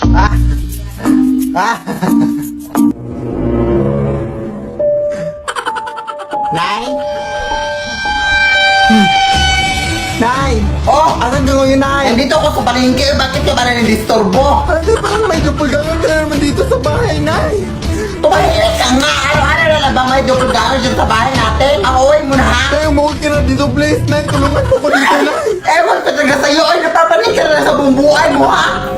Ah! Ah! Nay? Nay! Oh! Asan ka ngayon, Nay? Nandito ako sa palengke, bakit ka ba nanidisturbo? Ano parang may kapulgangan ka na naman dito sa bahay, Nay? Tumahimik ka nga, araw-araw na lang ba may doppelganger dyan sa bahay natin? Ang uwi mo na ha? Nay, umuwi ka na dito, please, Nay. Tulungan mo ko dito, Nay. Ewan ko talaga sa'yo, ay napapanig ka na sa buong buhay mo ha?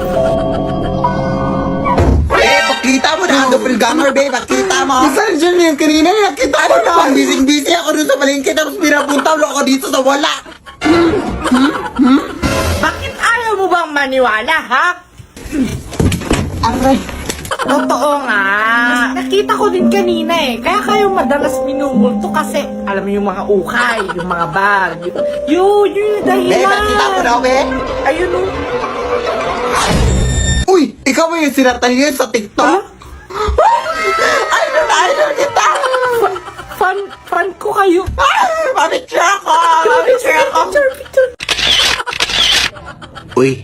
Pakita mo na ang doppelganger, babe. Pakita mo. Saan dyan yung kanina? Nakita ko na. Bising-busy ako dun sa palengke tapos pinapunta mo ako dito sa wala. Bakit ayaw mo bang maniwala, ha? Aray. Totoo nga. Nakita ko din kanina eh. Kaya kayo madalas minumulto kasi alam mo yung mga ukay, yung mga bag. Yun yung dahilan. Babe, pakita mo na, babe. Ayun o. Uy, ikaw ba yung sinatan niyo sa TikTok? Idol kita! Fan ko kayo. Pamicture ako! Pamicture ako! Picture. Uy.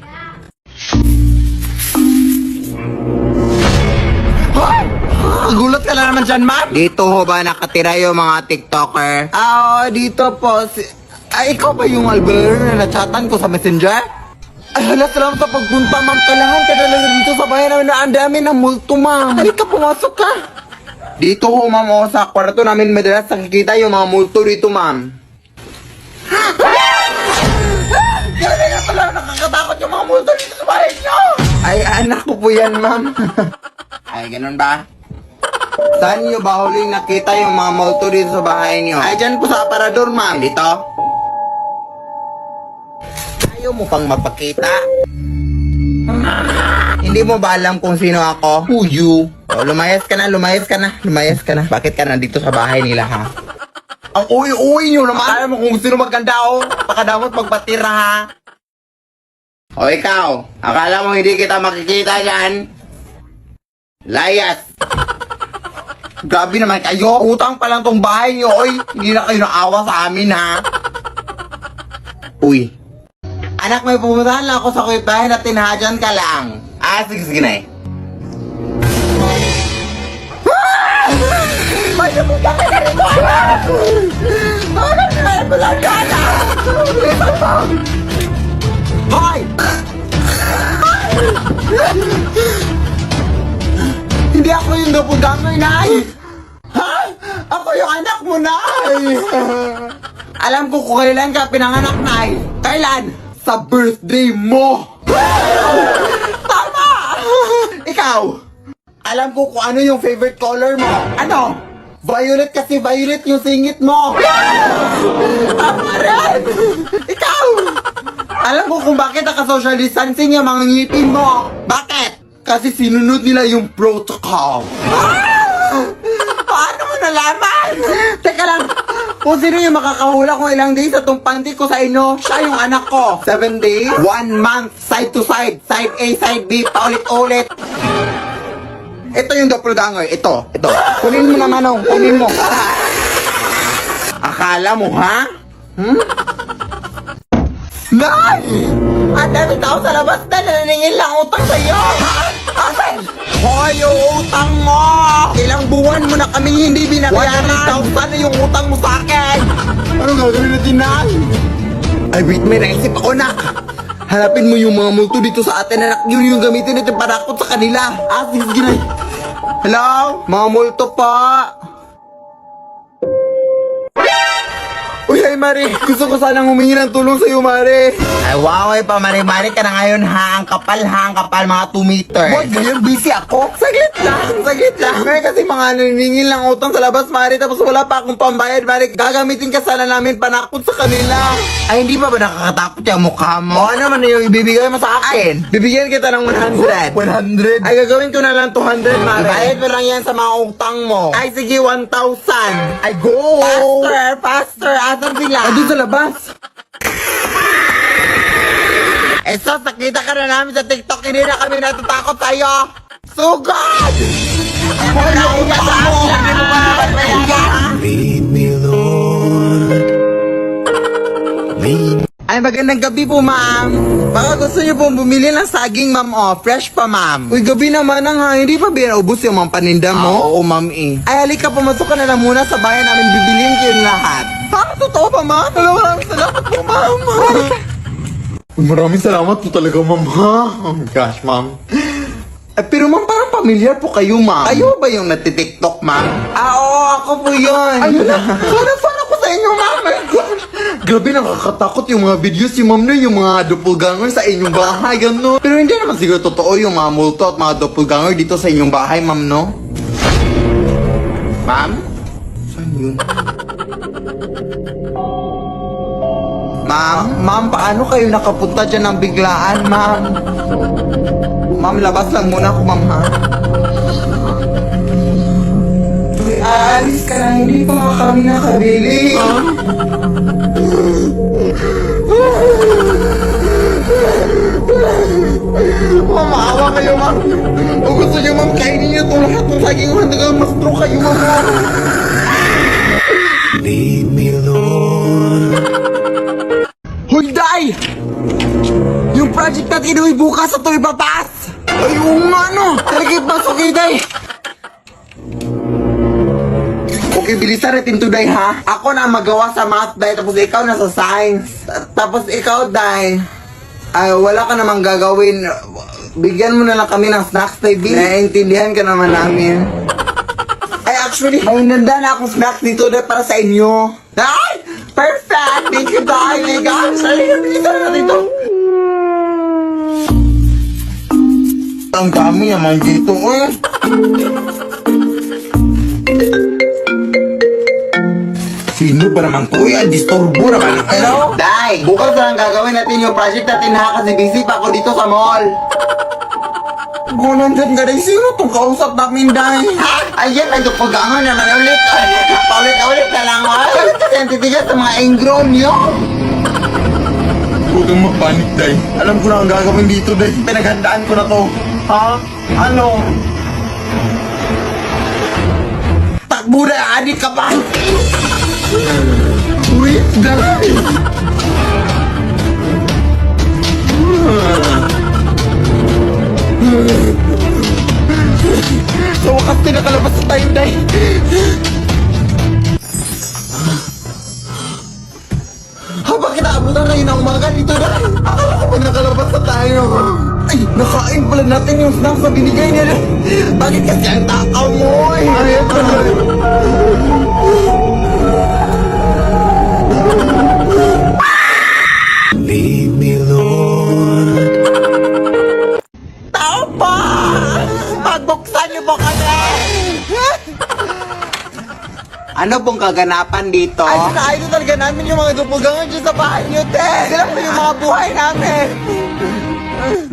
Gulat ka lang naman dyan, ma'am. Dito ho ba nakatira yung mga TikToker? Dito po. Ay, ikaw ba yung Albert na nachatan ko sa Messenger? Ay, hala, salamat sa pagpunta, ma'am. Kailangan ka na lang dito sa bahay namin na ang dami ng multo, ma'am. Halika, pumasok ka. Dito ho, ma'am, o, sa kwarto namin madalas nakikita yung mga multo dito, ma'am. Grabe na pala, nakakatakot yung mga multo dito sa bahay niyo. Ay, anak ko po yan, ma'am. Ay, ganun ba? Saan niyo ba huling nakita yung mga multo dito sa bahay niyo? Ay, dyan po sa aparador, ma'am. Dito? Ayaw mo pang mapakita? Hindi mo ba alam kung sino ako? Who you? Oh, lumayas ka na. Bakit ka nandito sa bahay nila, ha? Ang uwi-uwi niyo naman. Alam mo kung sino maganda, oh. Pakadamot magpatira, ha? O ikaw, akala mo hindi kita makikita dyan? Layas! Grabe naman kayo. Utang pa lang tong bahay niyo, oy. Hindi na kayo naawa sa amin, ha? Uy. Anak, may pumuntahan lang ako sa kuwit-bahay na tinahadyan ka lang. Sige na eh. May napunta ka na rito, anak! May napunta ka na! Hoy! Hindi ako yung doppelganger, Nay! Ha? Ako yung anak mo, Nay! Alam ko kung kailan ka pinanganak, Nay. Kailan? Sa birthday mo! Tama! Ikaw! Alam ko kung ano yung favorite color mo. Ano? Violet kasi violet yung singit mo. Tama rin! Ikaw! Alam ko kung bakit naka-social distancing yung mga ngipin mo. Bakit? Kasi sinunod nila yung protocol. Paano mo nalaman? Teka lang, kung sino yung makakahula kung ilang days sa tong panty ko sa inyo, siya yung anak ko. 7 days, 1 month, side to side, side A, side B, paulit-ulit. Ito yung doppelganger, ito. Kunin mo naman, oh, kunin mo. Akala mo, ha? Nay! Ang dami tao sa labas na naningil lang utang sa'yo! Asan? Hoy, yung utang mo! Ilang buwan mo na kaming hindi binabayaran! 100,000 na yung utang mo sa akin! Anong gagawin natin, Nay? Ay, wait, may naisip ako, nak! Hanapin mo yung mga multo dito sa atin, anak. Yun yung gamitin natin panakot sa kanila. Sige, Nay. Hello? Mga multo pa! Uy, ay Mari, gusto ko sanang humingi ng tulong sa'yo, Mari. Ay, wow, ay pa, Mari ka na ngayon, ha? Ang kapal, mga 2 meter. Boy, ngayon busy ako. Saglit lang. Ngayon kasi mga naningil lang utang sa labas, Mari, tapos wala pa akong pambayad, Mari. Gagamitin ka sana namin panakot sa kanila. Ay, hindi pa ba nakakatakot yung mukha mo? O, ano man yung ibibigay mo sa akin? Bibigyan kita ng 100. 100? Ay, gagawin ko na lang 200, Mari. Bayad mo lang yan sa mga utang mo. Ay, sige, 1,000. Ay, go! Faster! Asan sila? Doon sa labas. So, nakita ka na namin sa TikTok, hindi na kami natatakot sa'yo. Sugod! Lead me, Lord. Lead Ay, magandang gabi po, ma'am. Baka gusto niyo pong bumili ng saging, ma'am, oh. Fresh pa, ma'am. Uy, gabi naman na nga. Hindi pa binaubos yung mga paninda mo? Oo, ma'am, eh. Ay, halika, pumasok ka na lang muna sa bahay namin. Bibiliin ko yung lahat. Totoo ba, ma'am? Maraming salamat po, ma'am. Uy, maraming salamat po talaga, ma'am, ha? Oh my gosh, ma'am. Pero ma'am, parang pamilyar po kayo, ma'am. Kayo ba yung natitiktok, ma'am? Oo, ako po yun. Ayun na, fan ako sa inyo, ma'am. My gosh. Grabe, nakakatakot yung mga videos yung ma'am na yung mga doppelganger sa inyong bahay, gano'n. Pero hindi naman siguro totoo yung mga multo at mga doppelganger dito sa inyong bahay, ma'am, no? Ma'am? Saan yun? Ma'am, paano kayo nakapunta dyan ng biglaan, ma'am? Ma'am, labas lang muna ako, ma'am, ha? Alis ka na, hindi pa nga kami nakabili. Ma'am, maawa kayo, ma'am. O gusto niyo, ma'am, kainin niyo itong lahat ng saging hanggang mas true kayo, ma'am. Lead me, Lord. Hoy, Day! Yung project natin ay bukas at ito ipapas! Ay, oo nga, no! Talagay pasok kayo, Day! Okay, bilisan natin to, Day, ha? Ako na magawa sa math, Day, tapos ikaw na sa science. Tapos ikaw, Day, ay, wala ka namang gagawin. Bigyan mo na lang kami ng snacks, baby. Naiintindihan ka naman namin. Ay, actually, may nanda na akong snacks dito, Day, para sa inyo. Ay! Perfect! Thank you, Day! My gosh! Ay, bilisan na dito. Ang dami naman dito, eh. Sino ba naman to? Yan, disturbo naman. Hello? Day, bukas na lang gagawin natin yung project natin, ha? Kasi busy pa ako dito sa mall. Kung nandyan ka, Day, sino itong kausap namin, Day? Ha? Ayan, ay dupagangan naman ulit. Paulit-ulit na lang, ay. Kasi ang titigas sa mga ingrown nyo. Huwag kang mapanik, Day. Alam ko na ang gagawin dito, Day. Pinaghandaan ko na to. Ha? Ano? Takbo na, adik ka pa! Wait, Day! Sa wakas, pinakalabas na tayo, Day! Habang kinaabutan ngayon ang umaga dito, Day! Akala ko pag nakalabas na tayo. Ay, nakain pala natin yung snacks na binigay niya. Bakit kasi ang takaw mo? Ayun ka na. Lead me, Lord. Tao pa! Pagbuksan niyo po kami! Ano pong kaganapan dito? Ay, na-idol talaga namin yung mga dupugangan dyan sa bahay niyo, te! Sila po yung mga buhay namin!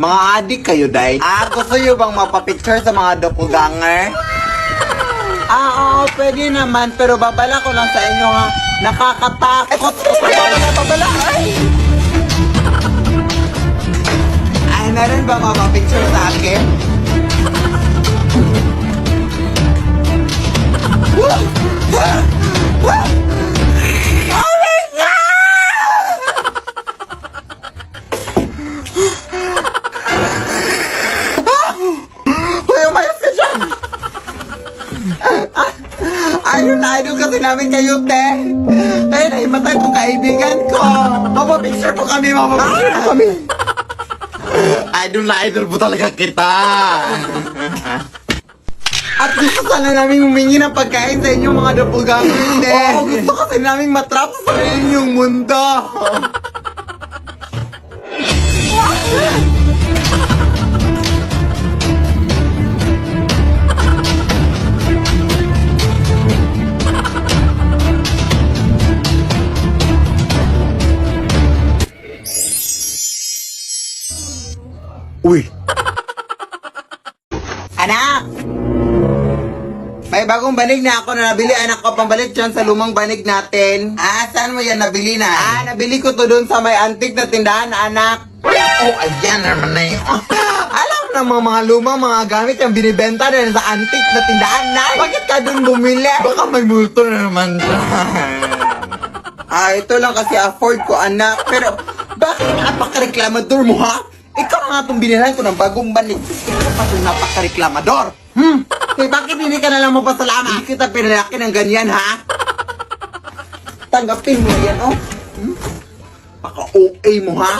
Mga adik kayo, Day? Gusto niyo bang mapapicture sa mga doppelganger? Oo, pwede naman. Pero babala ko lang sa inyo, ha? Nakakatakot. Babala, ay! Ay, meron ba mapapicture sa akin? Oh my God! Hoy, umayos ka dyan! Ayun na, idol kasi namin kayo, te. Ay, naimatay kong kaibigan ko. Mapapicture po kami, mapapicture po kami. Idol na idol po talaga kita. At gusto sana namin humingi ng pagkain sa inyong mga doppelganger. Oo, gusto kasi namin matrap sa inyong mundo. Uy! Anak! May bagong banig na ako na nabili. Anak ko, pambalik dyan sa lumang banig natin. Saan mo yan nabili na? Nabili ko to doon sa may antik na tindahan, anak. Oh, ayan naman na yun. Alam na mga lumang mga gamit yung binibenta na sa antik na tindahan na. Bakit ka doon bumili? Baka may multo na naman. Ito lang kasi afford ko, anak. Pero Bakit napaka-reklamador mo, ha? Ikaw nga itong binilan ko ng bagong balik. Ikaw pa itong napaka-reklamador. Eh, bakit hindi ka na lang mapasalamat? Hindi kita pinalaki ng ganyan, ha? Tanggapin mo yan, oh. Paka-OA mo, ha?